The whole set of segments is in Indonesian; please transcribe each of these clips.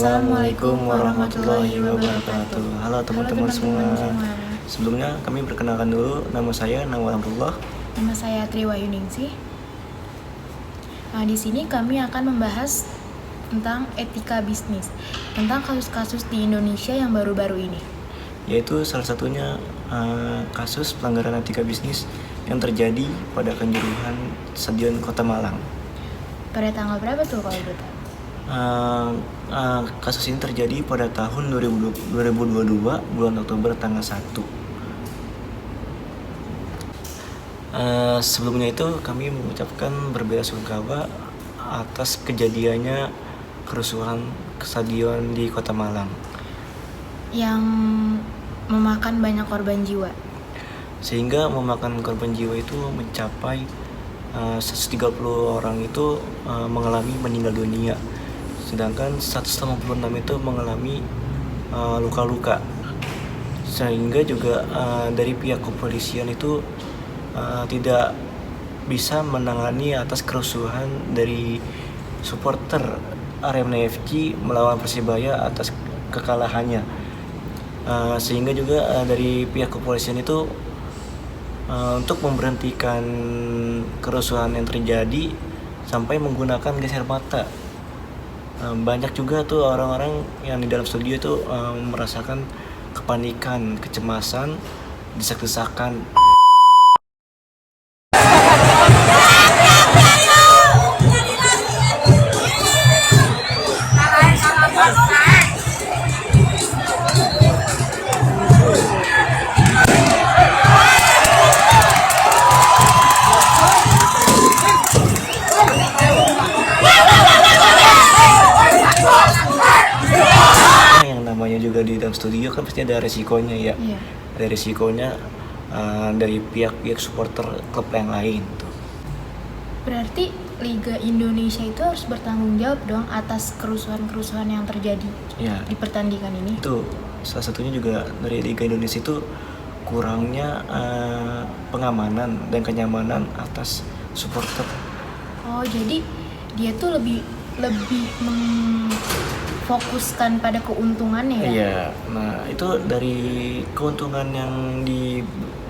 Assalamualaikum warahmatullahi wabarakatuh. Halo teman-teman semua. Sebelumnya kami perkenalkan dulu, nama saya Nawal Abdullah. Nama saya Triwayuningsih. Di sini kami akan membahas tentang etika bisnis, tentang kasus-kasus di Indonesia yang baru-baru ini. Yaitu salah satunya kasus pelanggaran etika bisnis yang terjadi pada Kanjuruhan Stadion Kota Malang. Pada tanggal berapa tuh kalau boleh tahu? Kasus ini terjadi pada tahun 2022 bulan Oktober tanggal 1. Sebelumnya itu kami mengucapkan berbela-sungkawa atas kejadiannya kerusuhan stadion di Kota Malang yang memakan banyak korban jiwa. Sehingga memakan korban jiwa itu mencapai 130 orang itu mengalami meninggal dunia, sedangkan 186 itu mengalami luka-luka. Sehingga juga dari pihak kepolisian itu tidak bisa menangani atas kerusuhan dari supporter Arema FC melawan Persibaya atas kekalahannya. Sehingga juga dari pihak kepolisian itu untuk memberhentikan kerusuhan yang terjadi sampai menggunakan gas air mata. Banyak juga tuh orang-orang yang di dalam studio itu merasakan kepanikan, kecemasan, desak-desakan. Juga di dalam studio kan pasti ada resikonya ya. Iya. Ada resikonya dari pihak-pihak supporter klub yang lain tuh. Berarti Liga Indonesia itu harus bertanggung jawab dong atas kerusuhan-kerusuhan yang terjadi di pertandingan ini. Itu salah satunya juga dari Liga Indonesia itu kurangnya pengamanan dan kenyamanan atas supporter. Oh, jadi dia tuh lebih fokuskan pada keuntungannya ya? Iya, nah itu dari keuntungan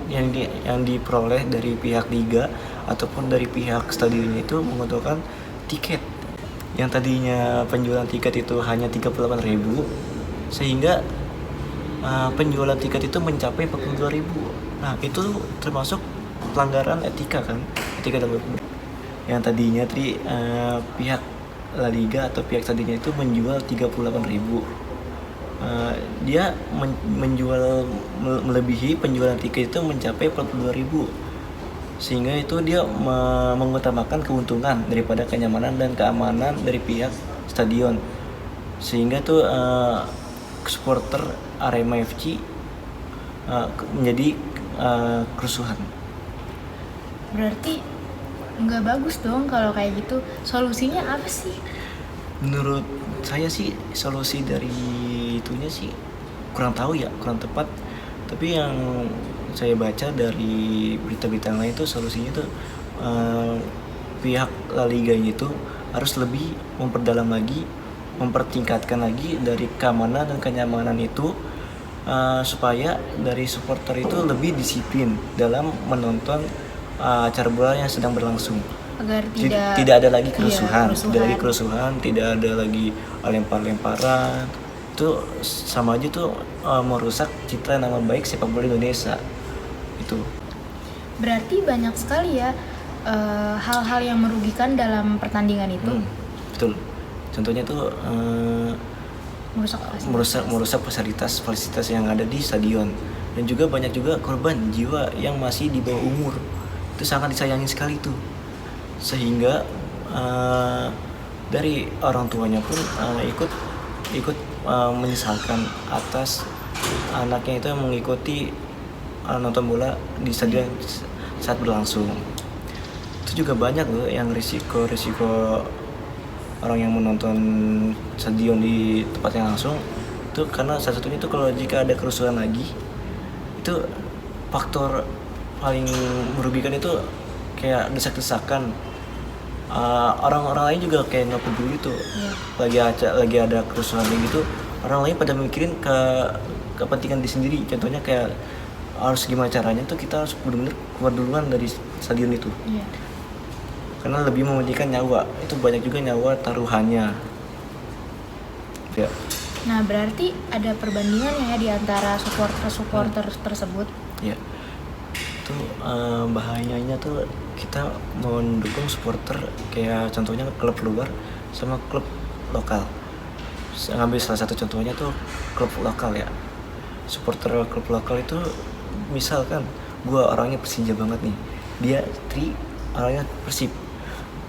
yang diperoleh dari pihak liga ataupun dari pihak stadionnya itu menguntungkan tiket. Yang tadinya penjualan tiket itu hanya 38.000, sehingga penjualan tiket itu mencapai 42.000. Nah, itu termasuk pelanggaran etika kan? Etika dalam yang tadinya pihak La Liga atau pihak stadionnya itu menjual 38.000. Dia menjual melebihi penjualan tiket itu mencapai 42.000. Sehingga itu dia mengutamakan keuntungan daripada kenyamanan dan keamanan dari pihak stadion. Sehingga itu supporter Arema FC menjadi kerusuhan. Berarti nggak bagus dong kalau kayak gitu. Solusinya apa sih? Menurut saya sih solusi dari itunya sih kurang tahu ya, kurang tepat. Tapi yang saya baca dari berita-berita lain itu solusinya tuh pihak La Liga itu harus lebih memperdalam lagi, mempertingkatkan lagi dari keamanan dan kenyamanan itu supaya dari supporter itu lebih disiplin dalam menonton acara bola yang sedang berlangsung, agar tidak ada lagi kerusuhan, tidak ada lagi lempar-lemparan. Itu sama aja tuh merusak citra nama baik sepak bola Indonesia itu. Berarti banyak sekali ya hal-hal yang merugikan dalam pertandingan itu. Betul. Contohnya tuh merusak fasilitas yang ada di stadion, dan juga banyak juga korban jiwa yang masih di bawah umur. Itu sangat disayangin sekali tuh, sehingga dari orang tuanya pun ikut menyesalkan atas anaknya itu yang mengikuti nonton bola di stadion saat berlangsung. Itu juga banyak loh yang risiko orang yang menonton stadion di tempat yang langsung itu, karena salah satunya itu kalau jika ada kerusuhan lagi, itu faktor paling merugikan itu kayak desak-desakan orang-orang lain juga kayak nggak peduli tuh. Lagi ada kerusuhan kayak gitu, orang lain pada mikirin ke kepentingan diri sendiri. Contohnya kayak harus gimana caranya tuh kita harus benar-benar keluar duluan dari stadion itu. Karena lebih mementingkan nyawa. Itu banyak juga nyawa taruhannya. Ya. Nah, berarti ada perbandingan ya di antara supporter tersebut. Ya. Itu bahayanya tuh kita mendukung supporter kayak contohnya klub luar sama klub lokal. Ngambil salah satu contohnya tuh klub lokal ya. Supporter klub lokal itu misalkan gua orangnya Persija banget nih. Dia orangnya Persib.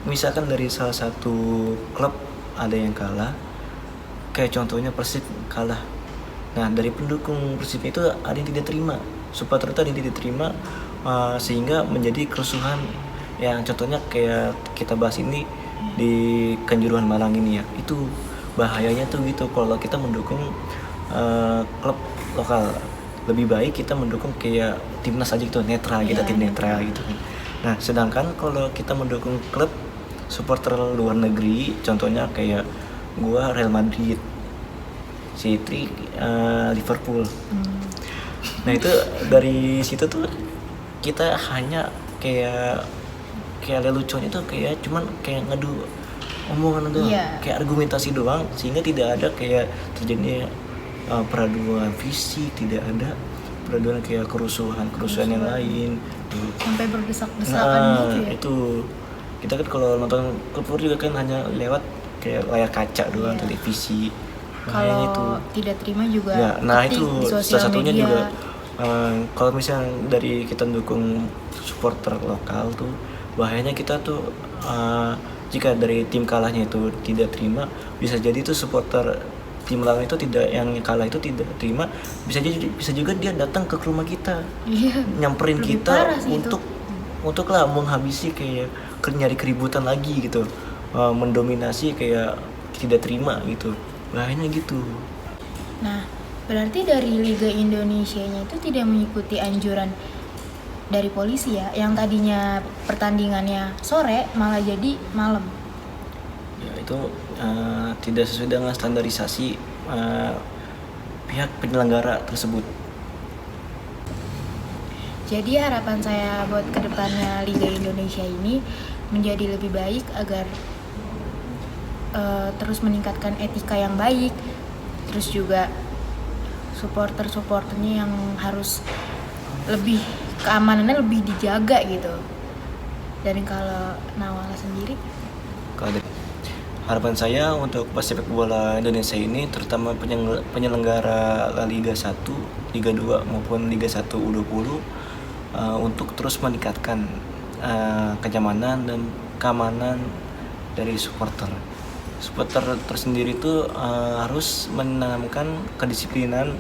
Misalkan dari salah satu klub ada yang kalah, kayak contohnya Persib kalah. Nah, dari pendukung Persib itu ada yang tidak terima, supporter itu ada yang tidak terima, sehingga menjadi kerusuhan. Yang contohnya kayak kita bahas ini di Kanjuruhan Malang ini ya. Itu bahayanya tuh gitu kalau kita mendukung klub lokal. Lebih baik kita mendukung kayak timnas aja gitu, netral, kita tim netral gitu kan. Nah, sedangkan kalau kita mendukung klub supporter luar negeri, contohnya kayak gua Real Madrid, si Tri Liverpool. Nah, itu dari situ tuh kita hanya kayak leluconnya tuh kayak cuman kayak ngadu omongan doang, kayak argumentasi doang, sehingga tidak ada kayak terjadinya peraduan fisik, tidak ada peraduan kayak kerusuhan yang lain sampai berdesak-desakan gitu ya. Itu kita kan kalau nonton klub juga kan hanya lewat kayak layar kaca doang, televisi. Kalau itu tidak terima juga ya, nah itu salah satunya media. Juga kalau misalnya dari kita dukung supporter lokal tuh bahayanya kita tuh jika dari tim kalahnya itu tidak terima, bisa jadi tuh supporter tim lawan itu yang kalah itu tidak terima, bisa juga dia datang ke rumah kita, nyamperin kita untuk lah menghabisi kayak nyari keributan lagi gitu, mendominasi kayak tidak terima gitu, bahayanya gitu. Nah, berarti dari Liga Indonesianya itu tidak mengikuti anjuran dari polisi ya, yang tadinya pertandingannya sore malah jadi malam. Ya, itu tidak sesuai dengan standarisasi pihak penyelenggara tersebut. Jadi harapan saya buat kedepannya Liga Indonesia ini menjadi lebih baik agar terus meningkatkan etika yang baik, terus juga supporternya yang harus lebih keamanannya lebih dijaga gitu. Dan kalau Nawala sendiri? Harapan saya untuk sepak bola Indonesia ini, terutama penyelenggara La Liga 1, Liga 2 maupun Liga 1 U20, untuk terus meningkatkan kenyamanan dan keamanan dari supporter tersendiri itu harus menanamkan kedisiplinan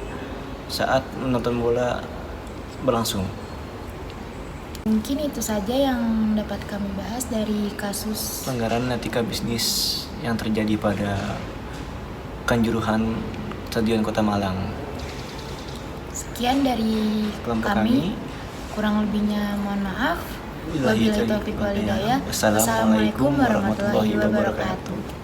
saat menonton bola berlangsung. Mungkin itu saja yang dapat kami bahas dari kasus pelanggaran etika bisnis yang terjadi pada Kanjuruhan Stadion Kota Malang. Sekian dari kami. Kurang lebihnya mohon maaf. Wabillahi taufiq wal hidayah. Wassalamualaikum warahmatullahi wabarakatuh.